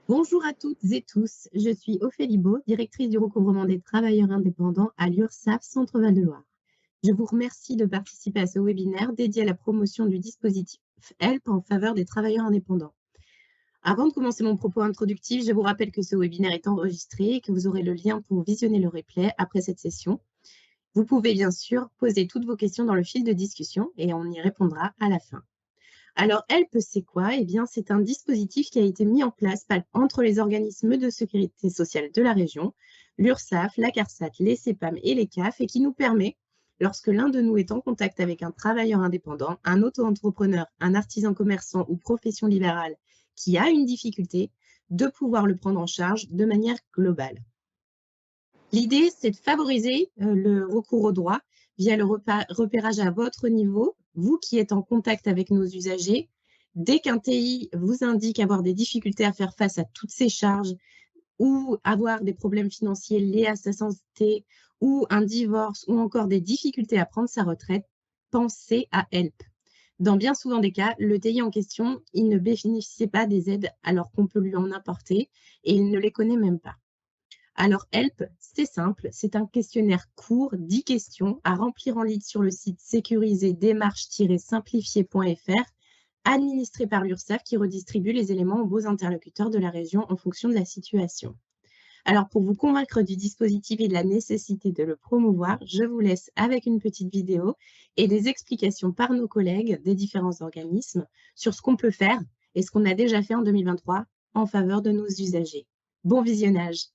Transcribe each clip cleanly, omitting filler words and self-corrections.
Bonjour à toutes et tous, je suis Ophélie Beau, directrice du recouvrement des travailleurs indépendants à l'URSSAF Centre-Val de Loire. Je vous remercie de participer à ce webinaire dédié à la promotion du dispositif HELP en faveur des travailleurs indépendants. Avant de commencer mon propos introductif, je vous rappelle que ce webinaire est enregistré et que vous aurez le lien pour visionner le replay après cette session. Vous pouvez bien sûr poser toutes vos questions dans le fil de discussion et on y répondra à la fin. Alors, HELP, c'est quoi? Eh bien, c'est un dispositif qui a été mis en place entre les organismes de sécurité sociale de la région, l'URSSAF, la CARSAT, les CEPAM et les CAF, et qui nous permet, lorsque l'un de nous est en contact avec un travailleur indépendant, un auto-entrepreneur, un artisan commerçant ou profession libérale qui a une difficulté, de pouvoir le prendre en charge de manière globale. L'idée, c'est de favoriser le recours au droit via le repérage à votre niveau, vous qui êtes en contact avec nos usagers. Dès qu'un TI vous indique avoir des difficultés à faire face à toutes ces charges ou avoir des problèmes financiers liés à sa santé ou un divorce ou encore des difficultés à prendre sa retraite, pensez à HELP. Dans bien souvent des cas, le TI en question, il ne bénéficiait pas des aides alors qu'on peut lui en apporter et il ne les connaît même pas. Alors HELP, c'est simple, c'est un questionnaire court, 10 questions, à remplir en ligne sur le site sécurisé démarche-simplifié.fr, administré par l'URSSAF qui redistribue les éléments aux beaux interlocuteurs de la région en fonction de la situation. Alors pour vous convaincre du dispositif et de la nécessité de le promouvoir, je vous laisse avec une petite vidéo et des explications par nos collègues des différents organismes sur ce qu'on peut faire et ce qu'on a déjà fait en 2023 en faveur de nos usagers. Bon visionnage!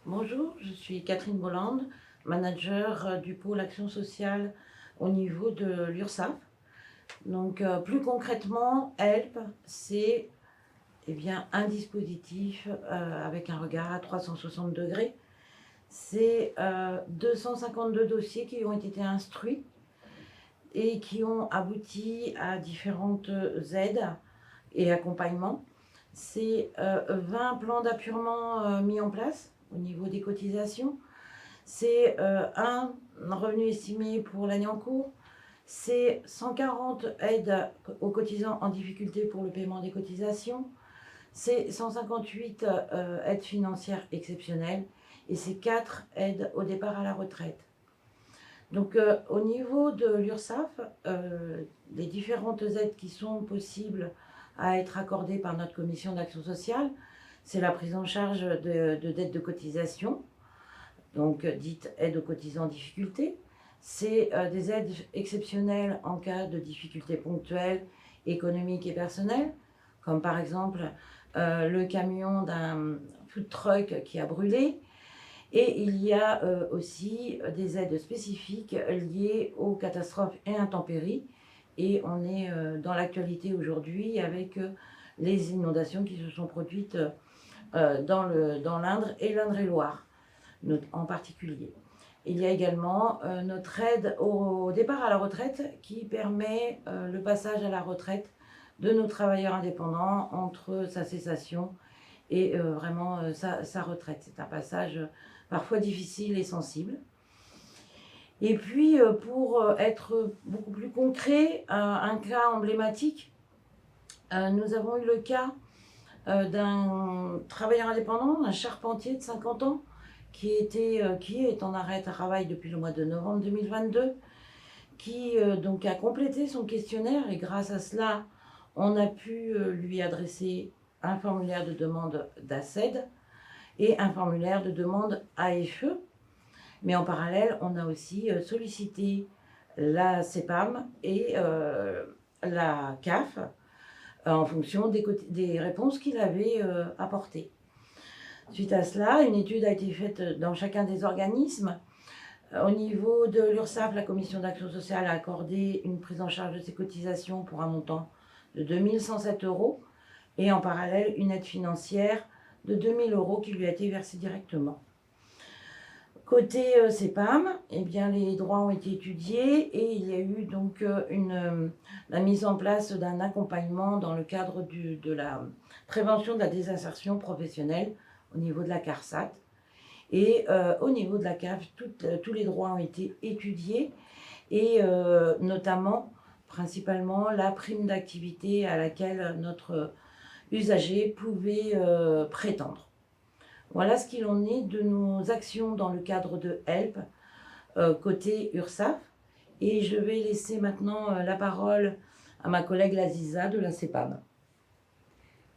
Bonjour, je suis Catherine Bolland, manager du pôle action sociale au niveau de l'URSSAF. Donc plus concrètement, HELP, c'est un dispositif avec un regard à 360 degrés. C'est 252 dossiers qui ont été instruits et qui ont abouti à différentes aides et accompagnements. C'est 20 plans d'appurement mis en place au niveau des cotisations. C'est un revenu estimé pour l'année en cours. C'est 140 aides aux cotisants en difficulté pour le paiement des cotisations. C'est 158 aides financières exceptionnelles. Et c'est 4 aides au départ à la retraite. Donc au niveau de l'URSSAF, les différentes aides qui sont possibles à être accordées par notre commission d'action sociale, c'est la prise en charge de dettes de cotisation, donc dites aides aux cotisants en difficulté. C'est des aides exceptionnelles en cas de difficultés ponctuelles, économiques et personnelles, comme par exemple le camion d'un food truck qui a brûlé. Et il y a aussi des aides spécifiques liées aux catastrophes et intempéries. Et on est dans l'actualité aujourd'hui avec les inondations qui se sont produites dans l'Indre et l'Indre-et-Loire en particulier. Il y a également notre aide au départ à la retraite qui permet le passage à la retraite de nos travailleurs indépendants entre sa cessation et sa retraite. C'est un passage parfois difficile et sensible. Et puis, pour être beaucoup plus concret, un cas emblématique, nous avons eu le cas d'un travailleur indépendant, d'un charpentier de 50 ans, qui est en arrêt de travail depuis le mois de novembre 2022, qui donc a complété son questionnaire et grâce à cela, on a pu lui adresser un formulaire de demande d'ACED et un formulaire de demande AFE. Mais en parallèle, on a aussi sollicité la CEPAM et la CAF en fonction des réponses qu'il avait apportées. Suite à cela, une étude a été faite dans chacun des organismes. Au niveau de l'URSSAF, la Commission d'action sociale a accordé une prise en charge de ses cotisations pour un montant de 2 107 euros et en parallèle une aide financière de 2 000 euros qui lui a été versée directement. Côté CEPAM, eh bien, les droits ont été étudiés et il y a eu donc la mise en place d'un accompagnement dans le cadre de la prévention de la désinsertion professionnelle au niveau de la CARSAT. Et au niveau de la CAF, tous les droits ont été étudiés et notamment, principalement, la prime d'activité à laquelle notre usager pouvait prétendre. Voilà ce qu'il en est de nos actions dans le cadre de HELP côté URSSAF. Et je vais laisser maintenant la parole à ma collègue Laziza de la CEPAM.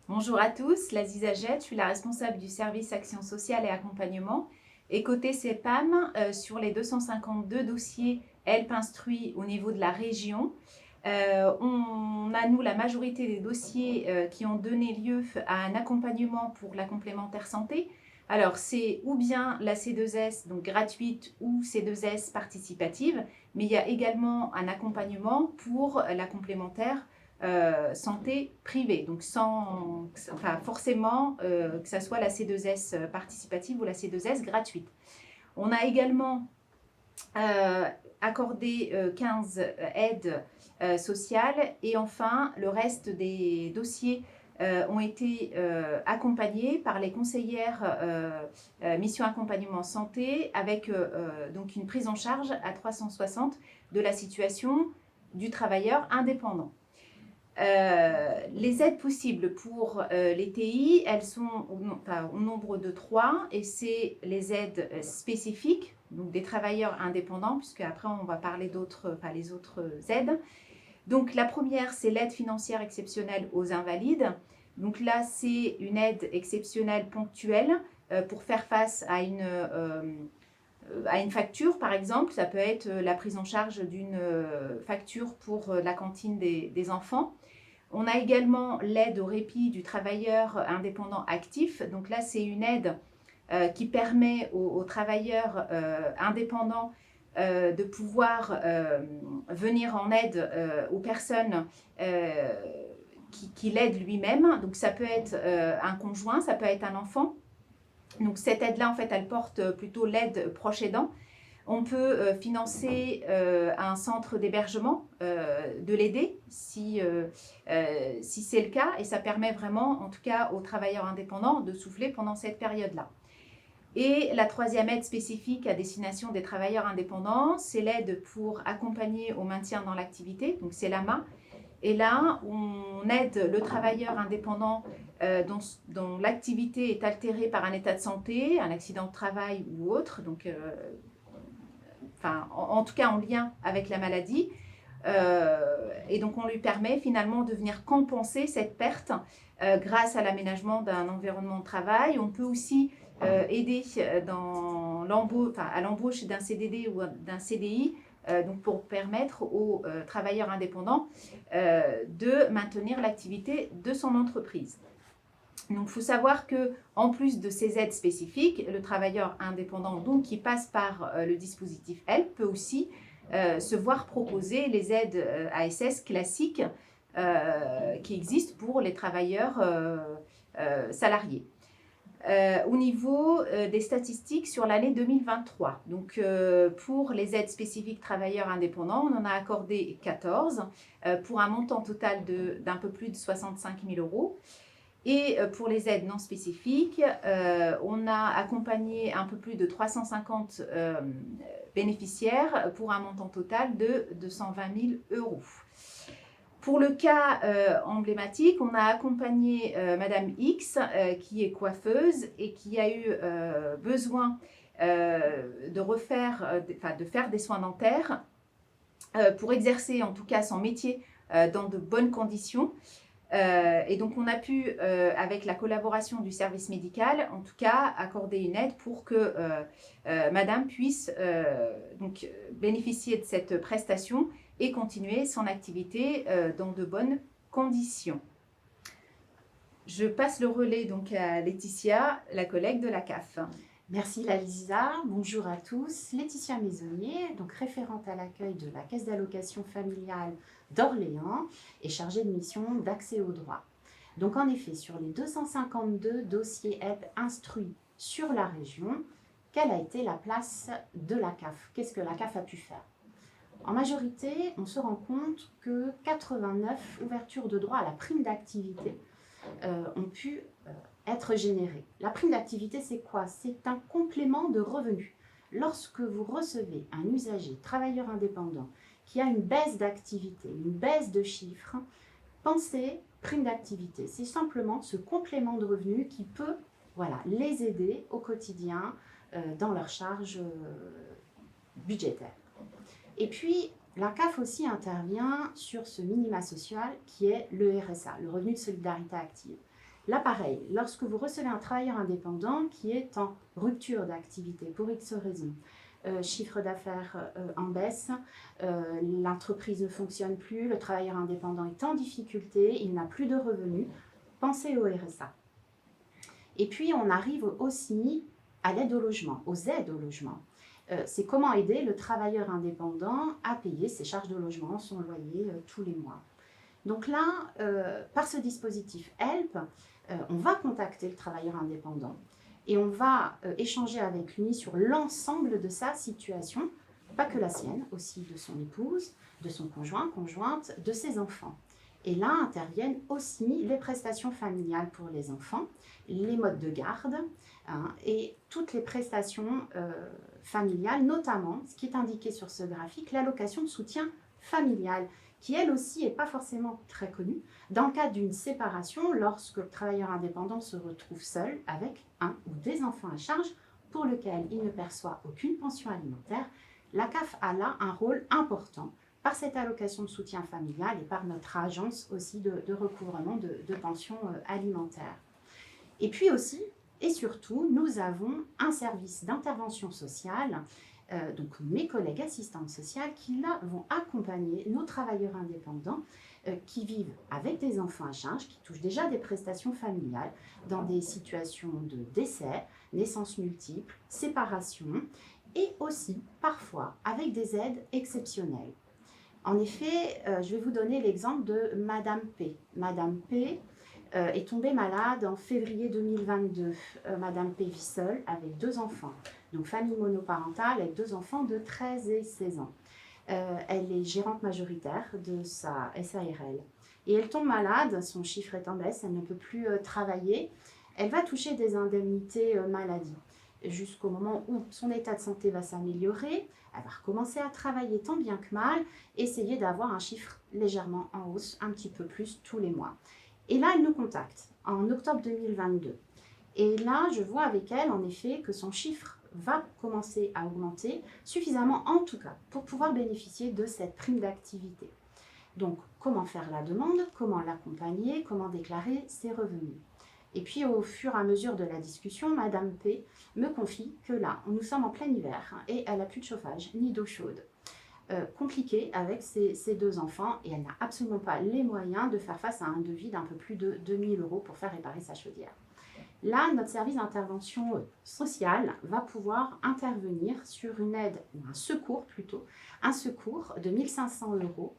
Bonjour à tous, Laziza Jett, je suis la responsable du service Action sociale et accompagnement. Et côté CEPAM, sur les 252 dossiers HELP instruits au niveau de la région, on a, nous, la majorité des dossiers qui ont donné lieu à un accompagnement pour la complémentaire santé. Alors, c'est ou bien la C2S, donc gratuite, ou C2S participative, mais il y a également un accompagnement pour la complémentaire santé privée, donc forcément que ça soit la C2S participative ou la C2S gratuite. On a également accordé 15 aides sociales et enfin le reste des dossiers ont été accompagnés par les conseillères mission accompagnement santé avec donc une prise en charge à 360 de la situation du travailleur indépendant. Les aides possibles pour les TI, elles sont au nombre de 3 et c'est les aides spécifiques, donc des travailleurs indépendants, puisque après on va parler les autres aides. Donc la première, c'est l'aide financière exceptionnelle aux invalides. Donc là, c'est une aide exceptionnelle ponctuelle pour faire face à une facture, par exemple. Ça peut être la prise en charge d'une facture pour la cantine des enfants. On a également l'aide au répit du travailleur indépendant actif. Donc là, c'est une aide qui permet aux travailleurs indépendants de pouvoir venir en aide aux personnes qui l'aident lui-même. Donc ça peut être un conjoint, ça peut être un enfant. Donc cette aide-là, en fait, elle porte plutôt l'aide proche aidant. On peut financer un centre d'hébergement de l'aider si c'est le cas et ça permet vraiment, en tout cas aux travailleurs indépendants, de souffler pendant cette période-là. Et la troisième aide spécifique à destination des travailleurs indépendants, c'est l'aide pour accompagner au maintien dans l'activité, donc c'est l'AMA. Et là, on aide le travailleur indépendant dont l'activité est altérée par un état de santé, un accident de travail ou autre, donc en tout cas en lien avec la maladie. Et donc on lui permet finalement de venir compenser cette perte grâce à l'aménagement d'un environnement de travail. On peut aussi aider à l'embauche d'un CDD ou d'un CDI, donc pour permettre aux travailleurs indépendants de maintenir l'activité de son entreprise. Donc, il faut savoir qu'en plus de ces aides spécifiques, le travailleur indépendant donc, qui passe par le dispositif HELP peut aussi se voir proposer les aides ASS classiques qui existent pour les travailleurs salariés. Au niveau des statistiques sur l'année 2023, donc pour les aides spécifiques travailleurs indépendants, on en a accordé 14 pour un montant total d'un peu plus de 65 000 euros. Et pour les aides non spécifiques, on a accompagné un peu plus de 350 bénéficiaires pour un montant total de 220 000 €. Pour le cas emblématique, on a accompagné Madame X, qui est coiffeuse et qui a eu besoin de faire des soins dentaires pour exercer en tout cas son métier dans de bonnes conditions. Et donc, on a pu, avec la collaboration du service médical, en tout cas, accorder une aide pour que Madame puisse donc bénéficier de cette prestation et continuer son activité dans de bonnes conditions. Je passe le relais donc à Laetitia, la collègue de la CAF. Merci Lalisa, bonjour à tous. Laetitia Maisonnier, donc référente à l'accueil de la Caisse d'allocation familiale d'Orléans et chargée de mission d'accès aux droits. Donc en effet, sur les 252 dossiers HELP instruits sur la région, quelle a été la place de la CAF? Qu'est-ce que la CAF a pu faire? En majorité, on se rend compte que 89 ouvertures de droit à la prime d'activité ont pu être générées. La prime d'activité, c'est quoi? C'est un complément de revenus. Lorsque vous recevez un usager, travailleur indépendant, qui a une baisse d'activité, une baisse de chiffres, pensez prime d'activité. C'est simplement ce complément de revenus qui peut les aider au quotidien dans leurs charges budgétaires. Et puis, la CAF aussi intervient sur ce minima social qui est le RSA, le revenu de solidarité active. Là, pareil, lorsque vous recevez un travailleur indépendant qui est en rupture d'activité pour X raisons, chiffre d'affaires en baisse, l'entreprise ne fonctionne plus, le travailleur indépendant est en difficulté, il n'a plus de revenus, pensez au RSA. Et puis, on arrive aussi à l'aide au logement, aux aides au logement. C'est comment aider le travailleur indépendant à payer ses charges de logement, son loyer tous les mois. Donc là, par ce dispositif HELP, on va contacter le travailleur indépendant et on va échanger avec lui sur l'ensemble de sa situation, pas que la sienne, aussi de son épouse, de son conjoint, conjointe, de ses enfants. Et là interviennent aussi les prestations familiales pour les enfants, les modes de garde et toutes les prestations familiales, notamment, ce qui est indiqué sur ce graphique, l'allocation de soutien familial, qui elle aussi n'est pas forcément très connue. Dans le cadre d'une séparation, lorsque le travailleur indépendant se retrouve seul avec un ou des enfants à charge pour lequel il ne perçoit aucune pension alimentaire, la CAF a là un rôle important par cette allocation de soutien familial et par notre agence aussi de recouvrement de pensions alimentaires. Et puis aussi, et surtout, nous avons un service d'intervention sociale, donc mes collègues assistantes sociales qui là vont accompagner nos travailleurs indépendants qui vivent avec des enfants à charge, qui touchent déjà des prestations familiales dans des situations de décès, naissance multiple, séparation et aussi parfois avec des aides exceptionnelles. En effet, je vais vous donner l'exemple de Madame P. Madame P est tombée malade en février 2022. Madame P vit seule avec 2 enfants, donc famille monoparentale avec 2 enfants de 13 et 16 ans. Elle est gérante majoritaire de sa SARL. Et elle tombe malade, son chiffre est en baisse, elle ne peut plus travailler. Elle va toucher des indemnités maladie jusqu'au moment où son état de santé va s'améliorer. Elle va recommencer à travailler tant bien que mal, essayer d'avoir un chiffre légèrement en hausse, un petit peu plus tous les mois. Et là, elle nous contacte en octobre 2022. Et là, je vois avec elle, en effet, que son chiffre va commencer à augmenter, suffisamment en tout cas, pour pouvoir bénéficier de cette prime d'activité. Donc, comment faire la demande, comment l'accompagner, comment déclarer ses revenus. Et puis, au fur et à mesure de la discussion, Madame P me confie que là, nous sommes en plein hiver et elle n'a plus de chauffage ni d'eau chaude. Compliqué avec ses 2 enfants et elle n'a absolument pas les moyens de faire face à un devis d'un peu plus de 2 000 € pour faire réparer sa chaudière. Là, notre service d'intervention sociale va pouvoir intervenir sur une aide, ou un secours plutôt, un secours de 1 500 €,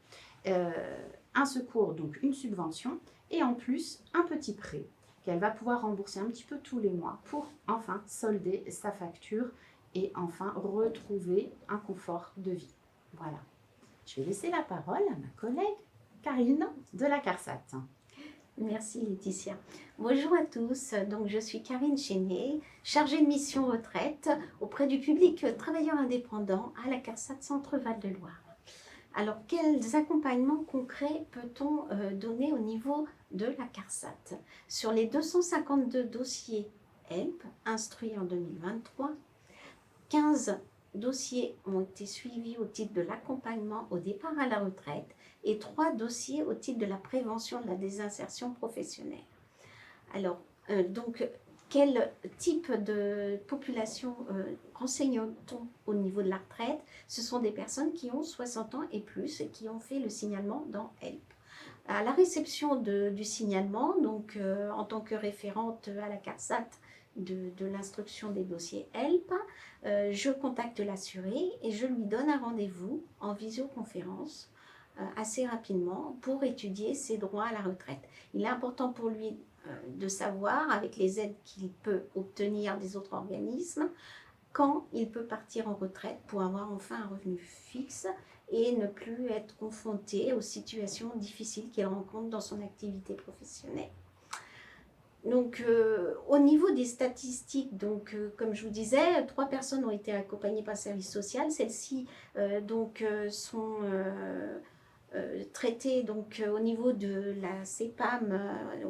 un secours, donc une subvention, et en plus un petit prêt qu'elle va pouvoir rembourser un petit peu tous les mois pour enfin solder sa facture et enfin retrouver un confort de vie. Voilà. Je vais laisser la parole à ma collègue Karine de la CARSAT. Merci Laetitia. Bonjour à tous, donc je suis Karine Chénier, chargée de mission retraite auprès du public travailleur indépendant à la CARSAT Centre Val-de-Loire. Alors quels accompagnements concrets peut-on donner au niveau de la CARSAT? Sur les 252 dossiers HELP instruits en 2023, 15 dossiers ont été suivis au titre de l'accompagnement au départ à la retraite et 3 dossiers au titre de la prévention de la désinsertion professionnelle. Alors, donc, quel type de population renseigne-t-on au niveau de la retraite? Ce sont des personnes qui ont 60 ans et plus et qui ont fait le signalement dans HELP. À la réception du signalement, donc en tant que référente à la CARSAT de l'instruction des dossiers HELP, je contacte l'assuré et je lui donne un rendez-vous en visioconférence assez rapidement pour étudier ses droits à la retraite. Il est important pour lui de savoir, avec les aides qu'il peut obtenir des autres organismes, quand il peut partir en retraite pour avoir enfin un revenu fixe et ne plus être confronté aux situations difficiles qu'il rencontre dans son activité professionnelle. Donc, au niveau des statistiques, donc, comme je vous disais, 3 personnes ont été accompagnées par le service social. Celles-ci sont traitées donc, au niveau de la CEPAM,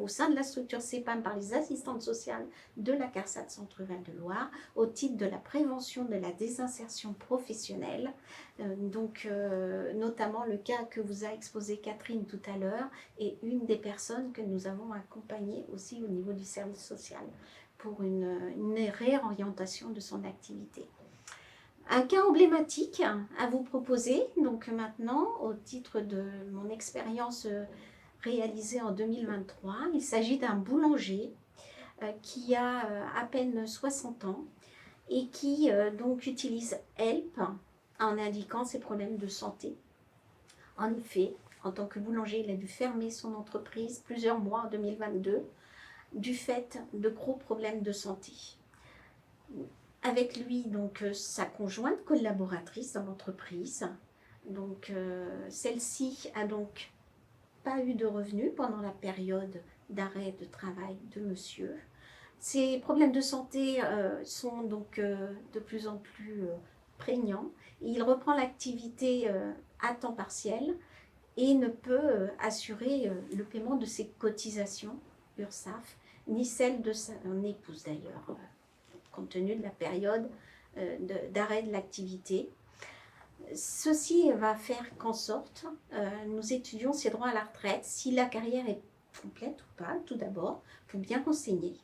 au sein de la structure CEPAM par les assistantes sociales de la CARSAT Centre Val-de-Loire, au titre de la prévention de la désinsertion professionnelle. Notamment le cas que vous a exposé Catherine tout à l'heure est une des personnes que nous avons accompagnées aussi au niveau du service social pour une réorientation de son activité. Un cas emblématique à vous proposer, donc maintenant, au titre de mon expérience réalisée en 2023, il s'agit d'un boulanger qui a à peine 60 ans et qui donc utilise HELP en indiquant ses problèmes de santé. En effet, en tant que boulanger, il a dû fermer son entreprise plusieurs mois en 2022 du fait de gros problèmes de santé. Avec lui, donc, sa conjointe collaboratrice dans l'entreprise. Donc, celle-ci a donc pas eu de revenus pendant la période d'arrêt de travail de monsieur. Ces problèmes de santé sont donc de plus en plus prégnants. Il reprend l'activité à temps partiel et ne peut assurer le paiement de ses cotisations URSSAF, ni celle de son épouse d'ailleurs, compte tenu de la période d'arrêt de l'activité. Ceci va faire qu'en sorte, nous étudions ses droits à la retraite, si la carrière est complète ou pas, tout d'abord, pour bien renseigner.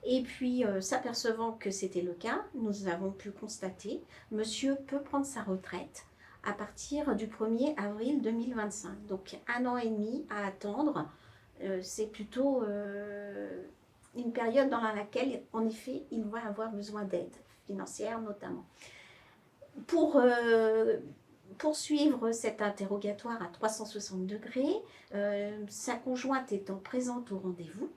Et puis, s'apercevant que c'était le cas, nous avons pu constater, monsieur peut prendre sa retraite à partir du 1er avril 2025. Donc, 1 an et demi à attendre, c'est plutôt une période dans laquelle, en effet, il va avoir besoin d'aide financière notamment. Pour poursuivre cet interrogatoire à 360 degrés, sa conjointe étant présente au rendez-vous,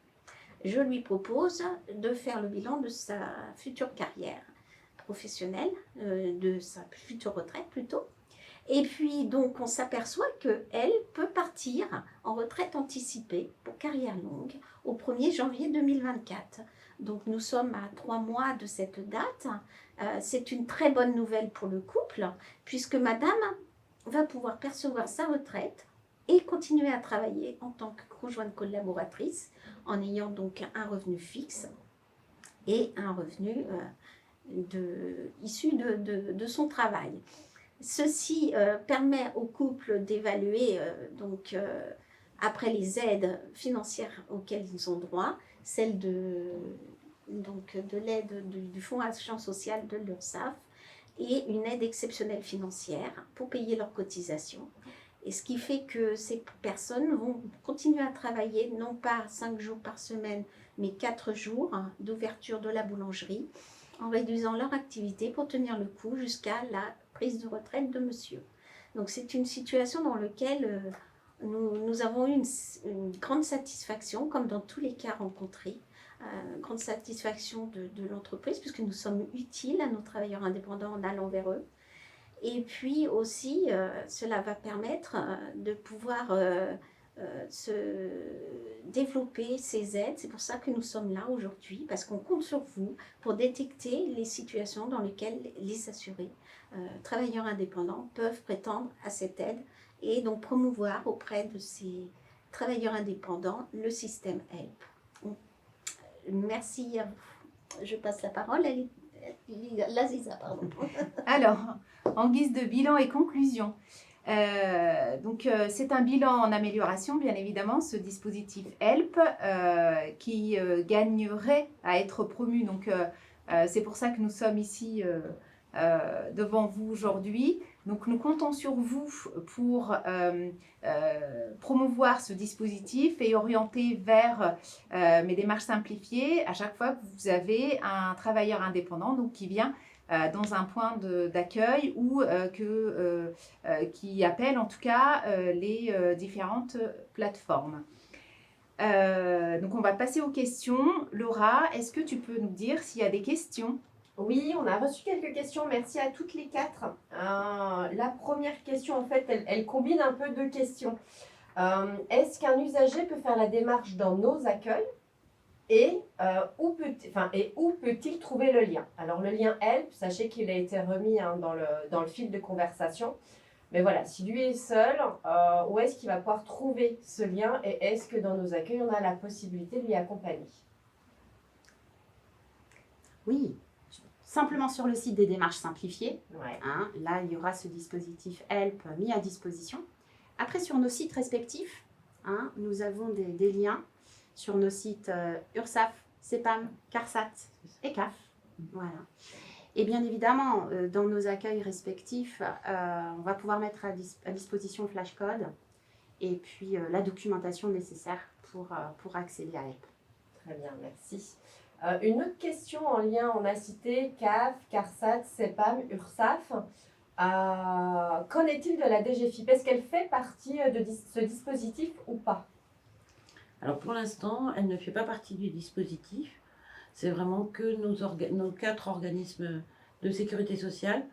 je lui propose de faire le bilan de sa future carrière professionnelle, de sa future retraite plutôt. Et puis donc on s'aperçoit qu'elle peut partir en retraite anticipée pour carrière longue au 1er janvier 2024. Donc nous sommes à 3 mois de cette date. C'est une très bonne nouvelle pour le couple puisque madame va pouvoir percevoir sa retraite et continuer à travailler en tant que conjointe collaboratrice en ayant donc un revenu fixe et un revenu issu de son travail. Ceci permet au couple d'évaluer après les aides financières auxquelles ils ont droit, celle de l'aide du Fonds Action Sociale de l'URSSAF et une aide exceptionnelle financière pour payer leurs cotisations. Et ce qui fait que ces personnes vont continuer à travailler non pas 5 jours par semaine, mais 4 jours d'ouverture de la boulangerie en réduisant leur activité pour tenir le coup jusqu'à la prise de retraite de monsieur. Donc c'est une situation dans laquelle nous avons eu une grande satisfaction, comme dans tous les cas rencontrés, grande satisfaction de l'entreprise, puisque nous sommes utiles à nos travailleurs indépendants en allant vers eux. Et puis aussi, cela va permettre de pouvoir se développer ces aides. C'est pour ça que nous sommes là aujourd'hui, parce qu'on compte sur vous pour détecter les situations dans lesquelles les assurés, travailleurs indépendants, peuvent prétendre à cette aide et donc promouvoir auprès de ces travailleurs indépendants le système HELP. Merci à vous. Je passe la parole à Laziza, pardon. Alors, en guise de bilan et conclusion, c'est un bilan en amélioration, bien évidemment, ce dispositif HELP qui gagnerait à être promu. Donc, c'est pour ça que nous sommes ici devant vous aujourd'hui. Donc, nous comptons sur vous pour promouvoir ce dispositif et orienter vers mes démarches simplifiées à chaque fois que vous avez un travailleur indépendant donc, qui vient dans un point d'accueil ou qui appelle en tout cas les différentes plateformes. Donc on va passer aux questions. Laura, est-ce que tu peux nous dire s'il y a des questions? Oui, on a reçu quelques questions. Merci à toutes les quatre. La première question, en fait, elle combine un peu deux questions. Est-ce qu'un usager peut faire la démarche dans nos accueils? Et où peut-il trouver le lien? Alors, le lien HELP, sachez qu'il a été remis dans le fil de conversation. Mais voilà, si lui est seul, où est-ce qu'il va pouvoir trouver ce lien? Et est-ce que dans nos accueils, on a la possibilité de lui accompagner? Oui, simplement sur le site des démarches simplifiées. Ouais. Là, il y aura ce dispositif HELP mis à disposition. Après, sur nos sites respectifs, nous avons des liens sur nos sites URSSAF, CEPAM, CARSAT et CAF. Voilà. Et bien évidemment, dans nos accueils respectifs, on va pouvoir mettre à disposition le flashcode et puis la documentation nécessaire pour accéder à HELP. Très bien, merci. Une autre question en lien, on a cité CAF, CARSAT, CEPAM, URSSAF. Qu'en est-il de la DGFiP? Est-ce qu'elle fait partie de ce dispositif ou pas? Alors pour l'instant, elle ne fait pas partie du dispositif. C'est vraiment que nos 4 organismes de sécurité sociale.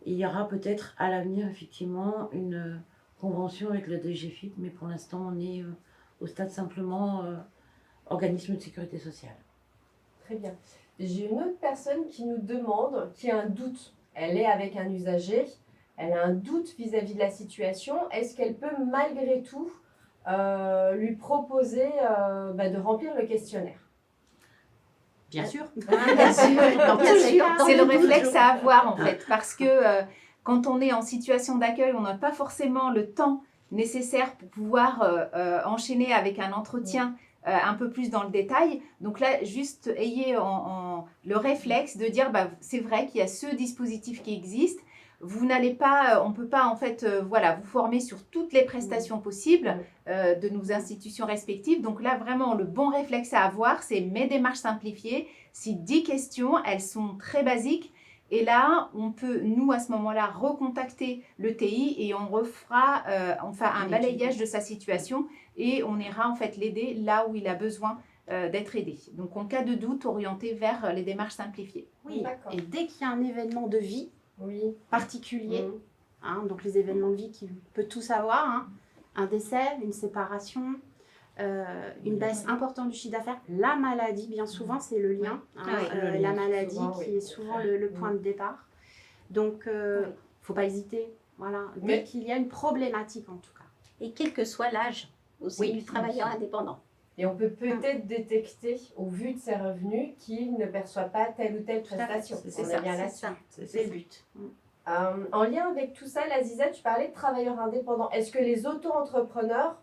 Il y aura peut-être à l'avenir effectivement une convention avec le DGFiP, mais pour l'instant on est au stade simplement organisme de sécurité sociale. Très bien. J'ai une autre personne qui nous demande, qui a un doute. Elle est avec un usager, elle a un doute vis-à-vis de la situation. Est-ce qu'elle peut malgré tout lui proposer de remplir le questionnaire? Bien sûr. Bien sûr. C'est le réflexe à avoir en fait, parce que quand on est en situation d'accueil, on n'a pas forcément le temps nécessaire pour pouvoir enchaîner avec un entretien un peu plus dans le détail. Donc là, juste ayez le réflexe de dire, c'est vrai qu'il y a ce dispositif qui existe. Vous n'allez pas, on ne peut pas en fait, vous former sur toutes les prestations possibles de nos institutions respectives. Donc là, vraiment, le bon réflexe à avoir, c'est mes démarches simplifiées. Si 10 questions, elles sont très basiques. Et là, on peut, nous, à ce moment-là, recontacter le TI et on refera un balayage de sa situation et on ira en fait l'aider là où il a besoin d'être aidé. Donc, en cas de doute, orienter vers les démarches simplifiées. Oui, et dès qu'il y a un événement de vie particulier, donc les événements de vie qui peut tous avoir, un décès, une séparation, une baisse importante du chiffre d'affaires, la maladie, bien souvent, c'est le lien. La maladie souvent, qui est souvent le point de départ. Donc, il ne faut pas hésiter. Voilà. Dès qu'il y a une problématique, en tout cas. Et quel que soit l'âge aussi du travailleur indépendant. Et on peut peut-être détecter, au vu de ses revenus, qu'il ne perçoit pas telle ou telle prestation. C'est le but. En lien avec tout ça, Laziza, tu parlais de travailleurs indépendants. Est-ce que les auto-entrepreneurs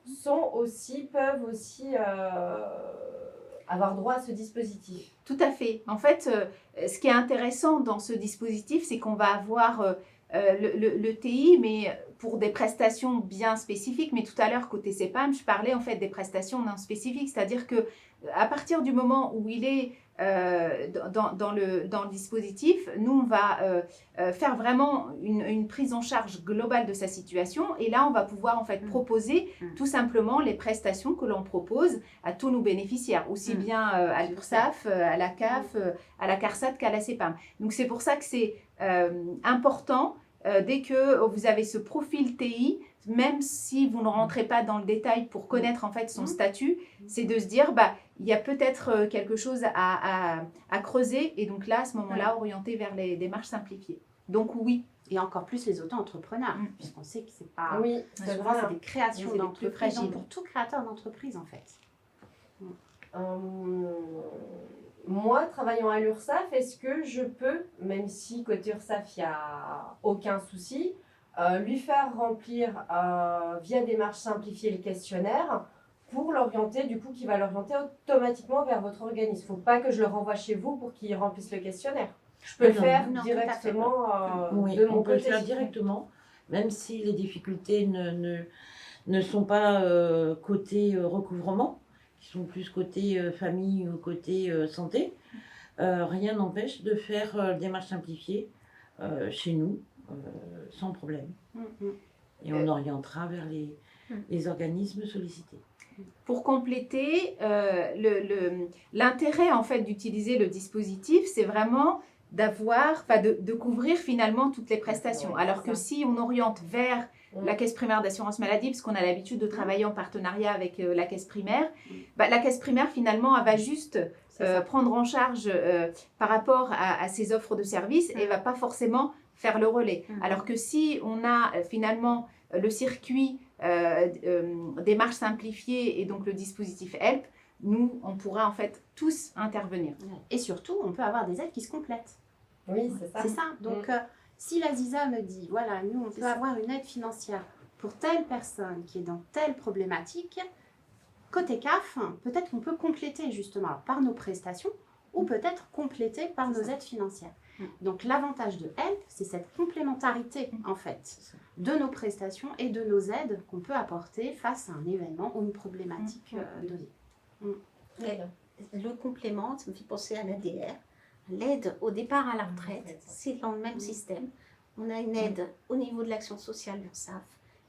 peuvent aussi avoir droit à ce dispositif? Tout à fait. En fait, ce qui est intéressant dans ce dispositif, c'est qu'on va avoir le TI, mais pour des prestations bien spécifiques. Mais tout à l'heure, côté CEPAM, je parlais en fait des prestations non spécifiques. C'est-à-dire que à partir du moment où il est dans le dispositif, nous, on va faire vraiment une prise en charge globale de sa situation. Et là, on va pouvoir en fait proposer tout simplement les prestations que l'on propose à tous nos bénéficiaires, aussi bien à l'URSSAF, à la CAF, à la CARSAT qu'à la CEPAM. Donc, c'est pour ça que c'est important, dès que vous avez ce profil TI, même si vous ne rentrez pas dans le détail pour connaître en fait son statut, c'est de se dire, il y a peut-être quelque chose à creuser, et donc là, à ce moment-là, orienter vers les démarches simplifiées. Donc oui. Et encore plus les auto-entrepreneurs, puisqu'on sait que c'est pas... Oui, souvent, c'est des créations C'est les plus d'entreprises, fragiles. donc pour tout créateur d'entreprise, en fait. Moi, travaillant à l'URSSAF, est-ce que je peux, même si côté URSSAF, il n'y a aucun souci, lui faire remplir via démarche simplifiée le questionnaire pour l'orienter, du coup, qui va l'orienter automatiquement vers votre organisme. Il ne faut pas que je le renvoie chez vous pour qu'il remplisse le questionnaire. Je peux le faire non, directement Oui, de mon on peut le côté. faire directement, même si les difficultés ne sont pas côté recouvrement, qui sont plus côté famille ou côté santé. Rien n'empêche de faire démarche simplifiée chez nous, sans problème. Et on orientera vers les organismes sollicités. Pour compléter, l'intérêt en fait d'utiliser le dispositif, c'est vraiment de couvrir finalement toutes les prestations. Ouais, Alors que si on oriente vers la caisse primaire d'assurance maladie, parce qu'on a l'habitude de travailler en partenariat avec la caisse primaire, la caisse primaire finalement elle va juste prendre en charge par rapport à ses offres de services et va pas forcément faire le relais. Alors que si on a finalement le circuit démarche simplifiée et donc le dispositif HELP, nous, on pourra en fait tous intervenir. Et surtout, on peut avoir des aides qui se complètent. Oui, c'est ça. C'est ça. Donc, si l'Aziza me dit, voilà, nous, on peut avoir une aide financière pour telle personne qui est dans telle problématique, côté CAF, peut-être qu'on peut compléter justement par nos prestations ou peut-être compléter par nos aides financières. Donc, l'avantage de HELP, c'est cette complémentarité, en fait, de nos prestations et de nos aides qu'on peut apporter face à un événement ou une problématique donnée. Le complément, ça me fait penser à l'ADR. L'aide au départ à la retraite, c'est dans le même système. On a une aide au niveau de l'action sociale URSSAF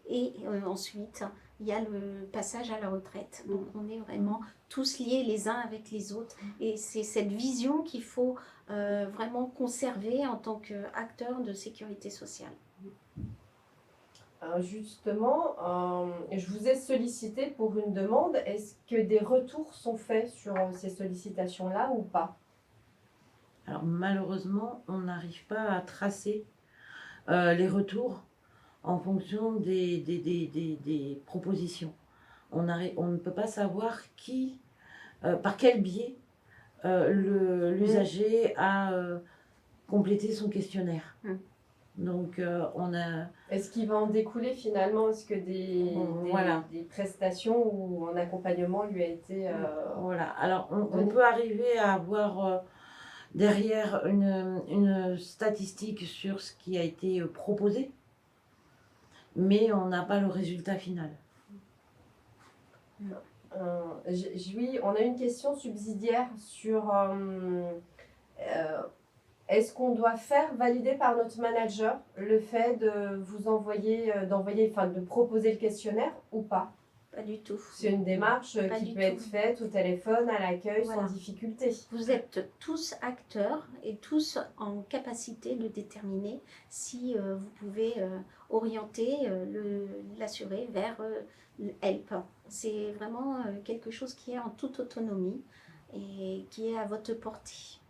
et ensuite il y a le passage à la retraite. Donc on est vraiment tous liés les uns avec les autres et c'est cette vision qu'il faut vraiment conserver en tant qu'acteur de sécurité sociale. Justement, je vous ai sollicité pour une demande. Est-ce que des retours sont faits sur ces sollicitations-là ou pas? Alors malheureusement, on n'arrive pas à tracer les retours en fonction des propositions. On ne peut pas savoir par quel biais l'usager a complété son questionnaire. Donc on a... Est-ce qu'il va en découler finalement? Est-ce que des prestations ou un accompagnement lui a été... Voilà, alors on peut arriver à avoir derrière une statistique sur ce qui a été proposé, mais on n'a pas le résultat final. Oui, on a une question subsidiaire sur est-ce qu'on doit faire valider par notre manager le fait de vous envoyer, de proposer le questionnaire ou pas? Pas du tout. C'est une démarche Pas qui du peut tout. être faite au téléphone, à l'accueil, Voilà. sans difficulté. Vous êtes tous acteurs et tous en capacité de déterminer si vous pouvez orienter l'assuré vers le HELP. C'est vraiment quelque chose qui est en toute autonomie et qui est à votre portée.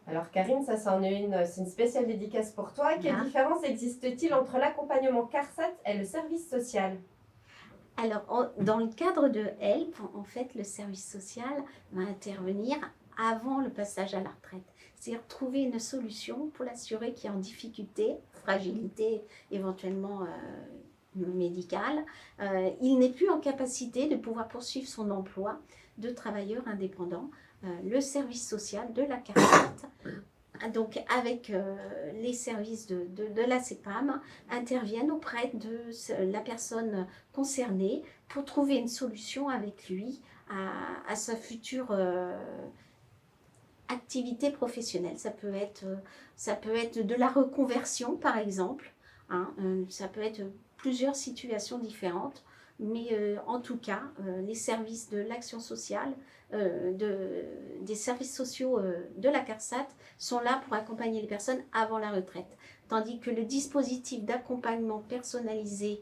Alors Karine, c'est une spéciale dédicace pour toi. Quelle Ah. différence existe-t-il entre l'accompagnement CARSAT et le service social? Alors, dans le cadre de HELP, en fait, le service social va intervenir avant le passage à la retraite. C'est-à-dire trouver une solution pour l'assuré qui est en difficulté, fragilité éventuellement médicale. Il n'est plus en capacité de pouvoir poursuivre son emploi de travailleur indépendant. Le service social de la CARSAT, donc avec les services de la CEPAM, interviennent auprès de la personne concernée pour trouver une solution avec lui à sa future activité professionnelle. Ça peut être de la reconversion par exemple, ça peut être plusieurs situations différentes, mais en tout cas, les services de l'action sociale, des services sociaux de la CARSAT sont là pour accompagner les personnes avant la retraite. Tandis que le dispositif d'accompagnement personnalisé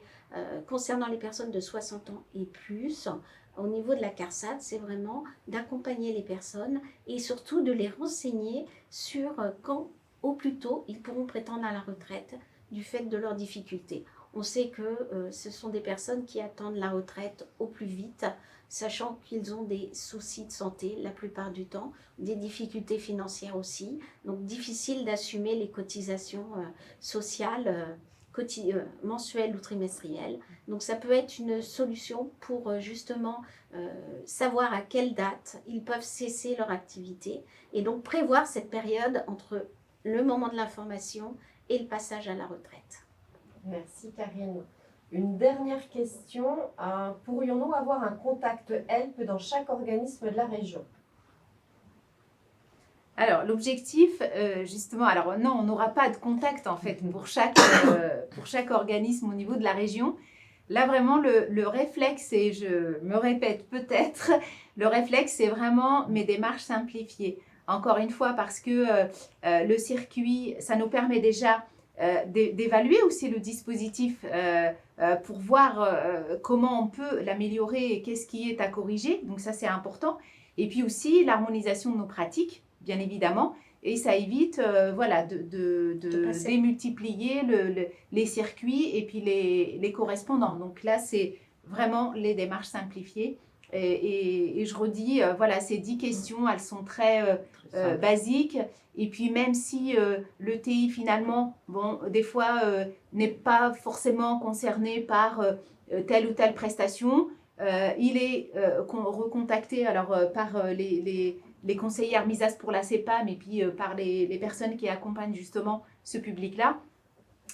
concernant les personnes de 60 ans et plus, au niveau de la CARSAT, c'est vraiment d'accompagner les personnes et surtout de les renseigner sur quand, au plus tôt, ils pourront prétendre à la retraite du fait de leurs difficultés. On sait que ce sont des personnes qui attendent la retraite au plus vite, sachant qu'ils ont des soucis de santé la plupart du temps, des difficultés financières aussi, donc difficile d'assumer les cotisations sociales mensuelles ou trimestrielles. Donc ça peut être une solution pour justement savoir à quelle date ils peuvent cesser leur activité et donc prévoir cette période entre le moment de l'information et le passage à la retraite. Merci Karine. Une dernière question. Pourrions-nous avoir un contact HELP dans chaque organisme de la région? Alors, l'objectif, justement, alors non, on n'aura pas de contact en fait pour chaque organisme au niveau de la région. Là, vraiment, le réflexe, et je me répète peut-être, le réflexe, c'est vraiment mes démarches simplifiées. Encore une fois, parce que le circuit, ça nous permet déjà d'évaluer aussi le dispositif pour voir comment on peut l'améliorer et qu'est-ce qui est à corriger. Donc ça, c'est important. Et puis aussi l'harmonisation de nos pratiques, bien évidemment. Et ça évite voilà, de démultiplier les circuits et puis les correspondants. Donc là, c'est vraiment les démarches simplifiées. Et je redis, voilà, ces 10 questions, elles sont très basiques. Et puis même si l'ETI finalement, bon, des fois n'est pas forcément concerné par telle ou telle prestation, il est recontacté alors, par les conseillères MISAS pour la CEPAM et puis par les personnes qui accompagnent justement ce public-là.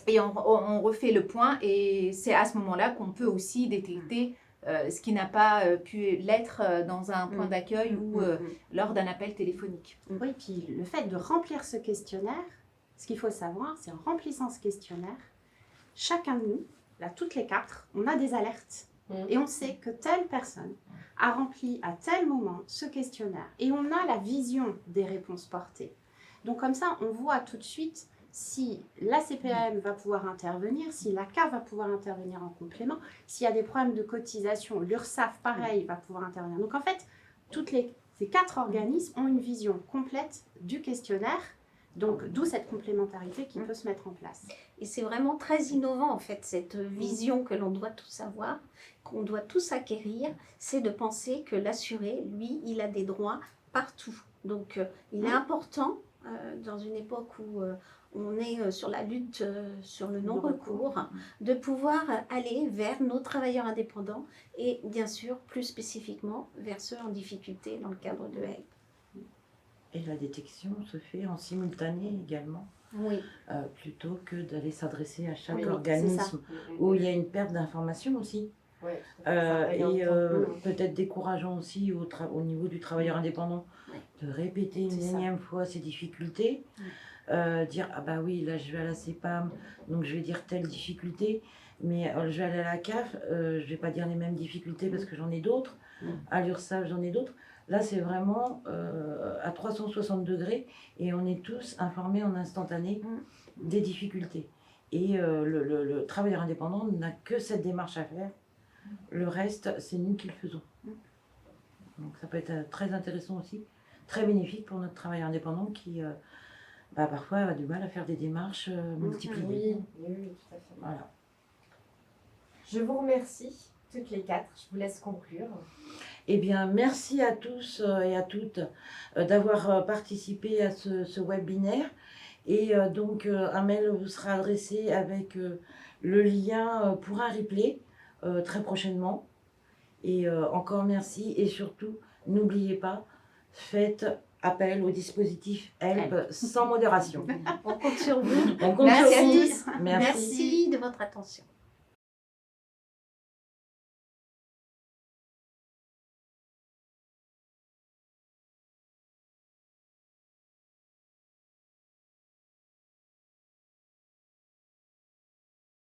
Et on refait le point et c'est à ce moment-là qu'on peut aussi détecter ce qui n'a pas pu l'être dans un point d'accueil ou lors d'un appel téléphonique. Oui, puis le fait de remplir ce questionnaire, ce qu'il faut savoir, c'est en remplissant ce questionnaire, chacun de nous, là toutes les 4, on a des alertes. Et on sait que telle personne a rempli à tel moment ce questionnaire. Et on a la vision des réponses portées. Donc comme ça, on voit tout de suite si la CPAM va pouvoir intervenir, si l'ACA va pouvoir intervenir en complément, s'il y a des problèmes de cotisation, l'URSSAF, pareil, va pouvoir intervenir. Donc en fait, ces 4 organismes ont une vision complète du questionnaire, donc d'où cette complémentarité qui peut se mettre en place. Et c'est vraiment très innovant en fait, cette vision que l'on doit tous avoir, qu'on doit tous acquérir, c'est de penser que l'assuré, lui, il a des droits partout. Donc il est important, dans une époque où on est sur la lutte sur le non-recours, de pouvoir aller vers nos travailleurs indépendants et bien sûr plus spécifiquement vers ceux en difficulté dans le cadre de HELP. Et la détection se fait en simultané également, Oui. plutôt que d'aller s'adresser à chaque Oui, organisme où il y a une perte d'information aussi. Oui, Et peut-être décourageant aussi au niveau du travailleur indépendant de répéter une énième fois ses difficultés, dire ah bah oui là je vais à la CEPAM donc je vais dire telle difficulté, mais je vais aller à la CAF, je vais pas dire les mêmes difficultés parce que j'en ai d'autres, à l'URSSAF j'en ai d'autres. Là c'est vraiment à 360 degrés et on est tous informés en instantané des difficultés. Et le travailleur indépendant n'a que cette démarche à faire. Le reste, c'est nous qui le faisons. Donc ça peut être très intéressant aussi, très bénéfique pour notre travailleur indépendant qui parfois a du mal à faire des démarches multipliées. Oui, tout à fait. Voilà. Je vous remercie toutes les 4. Je vous laisse conclure. Eh bien, merci à tous et à toutes d'avoir participé à ce webinaire. Et donc, un mail vous sera adressé avec le lien pour un replay très prochainement. Et encore merci. Et surtout, n'oubliez pas, faites appel au dispositif HELP sans modération. On compte sur vous. On compte Merci sur à vous. tous. Merci. Merci de votre attention.